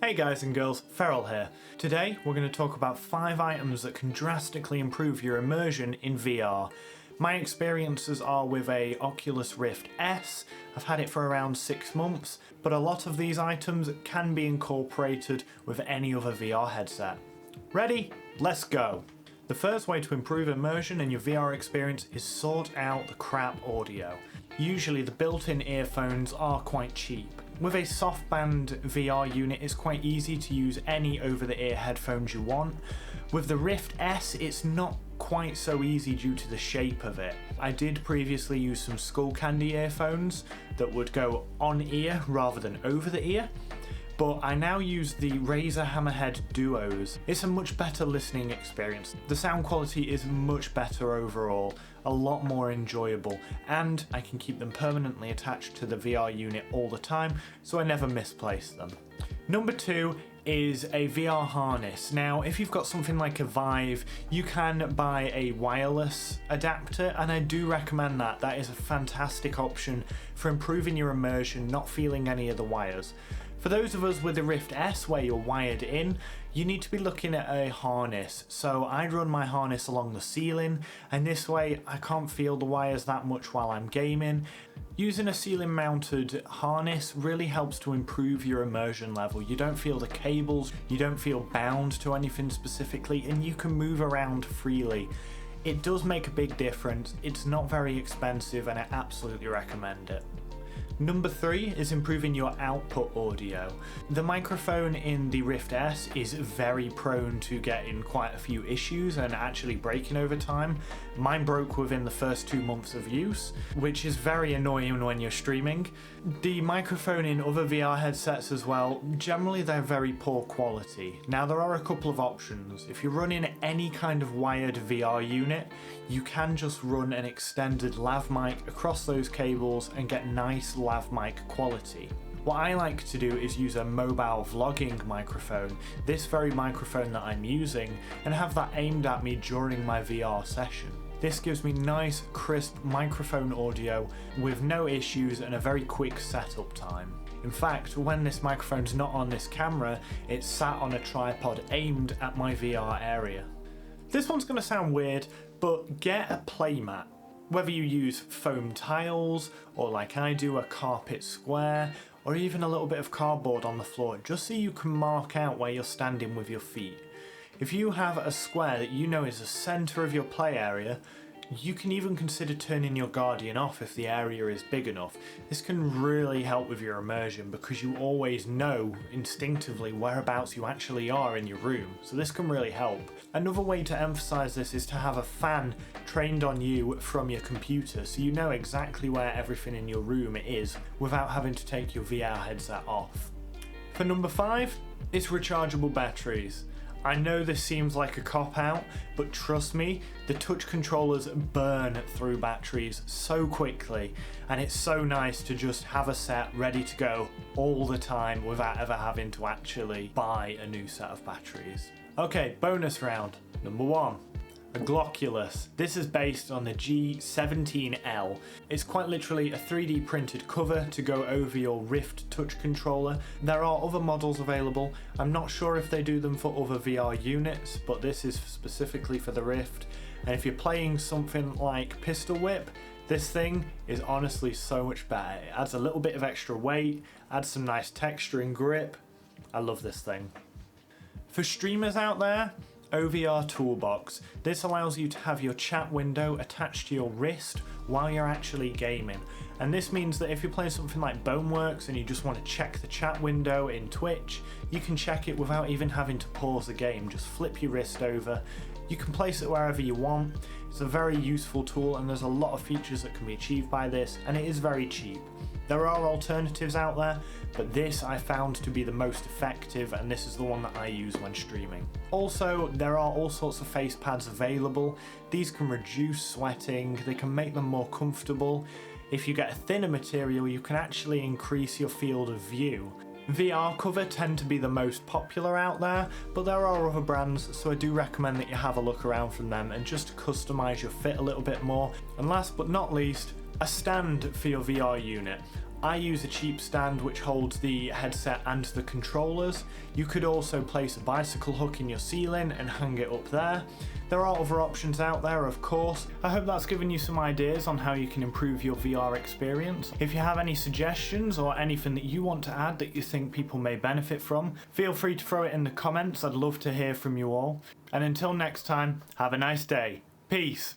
Hey guys and girls, Feral here. Today we're going to talk about 5 items that can drastically improve your immersion in VR. My experiences are with a Oculus Rift-S. I've had it for around 6 months, but a lot of these items can be incorporated with any other VR headset. Ready? Let's go! The first way to improve immersion in your VR experience is sort out the crap audio. Usually the built-in earphones are quite cheap. With a softband VR unit, it's quite easy to use any over-the-ear headphones you want. With the Rift-S, it's not quite so easy due to the shape of it. I did previously use some Skull Candy earphones that would go on ear rather than over the ear, but I now use the Razer Hammerhead Duos. It's a much better listening experience. The sound quality is much better overall, a lot more enjoyable, and I can keep them permanently attached to the VR unit all the time, so I never misplace them. Number 2 is a VR harness. Now, if you've got something like a Vive, you can buy a wireless adapter, and I do recommend that. That is a fantastic option for improving your immersion, not feeling any of the wires. For those of us with the Rift-S where you're wired in, you need to be looking at a harness. So I'd run my harness along the ceiling, and this way I can't feel the wires that much while I'm gaming. Using a ceiling mounted harness really helps to improve your immersion level. You don't feel the cables, you don't feel bound to anything specifically, and you can move around freely. It does make a big difference. It's not very expensive and I absolutely recommend it. Number 3 is improving your output audio. The microphone in the Rift-S is very prone to getting quite a few issues and actually breaking over time. Mine broke within the first 2 months of use, which is very annoying when you're streaming. The microphone in other VR headsets as well, generally they're very poor quality. Now there are a couple of options. If you're running any kind of wired VR unit, you can just run an extended lav mic across those cables and get nice lav mic quality. What I like to do is use a mobile vlogging microphone, this very microphone that I'm using, and have that aimed at me during my VR session. This gives me nice, crisp microphone audio with no issues and a very quick setup time. In fact, when this microphone's not on this camera, it's sat on a tripod aimed at my VR area. This one's going to sound weird, but get a playmat. Whether you use foam tiles, or like I do, a carpet square, or even a little bit of cardboard on the floor, just so you can mark out where you're standing with your feet. If you have a square that you know is the centre of your play area, you can even consider turning your Guardian off if the area is big enough. This can really help with your immersion because you always know instinctively whereabouts you actually are in your room, so this can really help. Another way to emphasise this is to have a fan trained on you from your computer so you know exactly where everything in your room is without having to take your VR headset off. For number 5, it's rechargeable batteries. I know this seems like a cop-out, but trust me, the touch controllers burn through batteries so quickly, and it's so nice to just have a set ready to go all the time without ever having to actually buy a new set of batteries. Okay, bonus round. Number 1. A Glockulus. This is based on the G17L. It's quite literally a 3D printed cover to go over your Rift touch controller. There are other models available. I'm not sure if they do them for other VR units, but this is specifically for the Rift. And if you're playing something like Pistol Whip, this thing is honestly so much better. It adds a little bit of extra weight, adds some nice texture and grip. I love this thing. For streamers out there, OVR Toolbox. This allows you to have your chat window attached to your wrist while you're actually gaming. And this means that if you're playing something like Boneworks and you just want to check the chat window in Twitch, you can check it without even having to pause the game. Just flip your wrist over. You can place it wherever you want. It's a very useful tool and there's a lot of features that can be achieved by this, and it is very cheap. There are alternatives out there, but this I found to be the most effective, and this is the one that I use when streaming. Also, there are all sorts of face pads available. These can reduce sweating, they can make them more comfortable. If you get a thinner material, you can actually increase your field of view. VR cover tend to be the most popular out there, but there are other brands, so I do recommend that you have a look around from them and just customise your fit a little bit more. And last but not least, a stand for your VR unit. I use a cheap stand which holds the headset and the controllers. You could also place a bicycle hook in your ceiling and hang it up there. There are other options out there, of course. I hope that's given you some ideas on how you can improve your VR experience. If you have any suggestions or anything that you want to add that you think people may benefit from, feel free to throw it in the comments. I'd love to hear from you all. And until next time, have a nice day. Peace.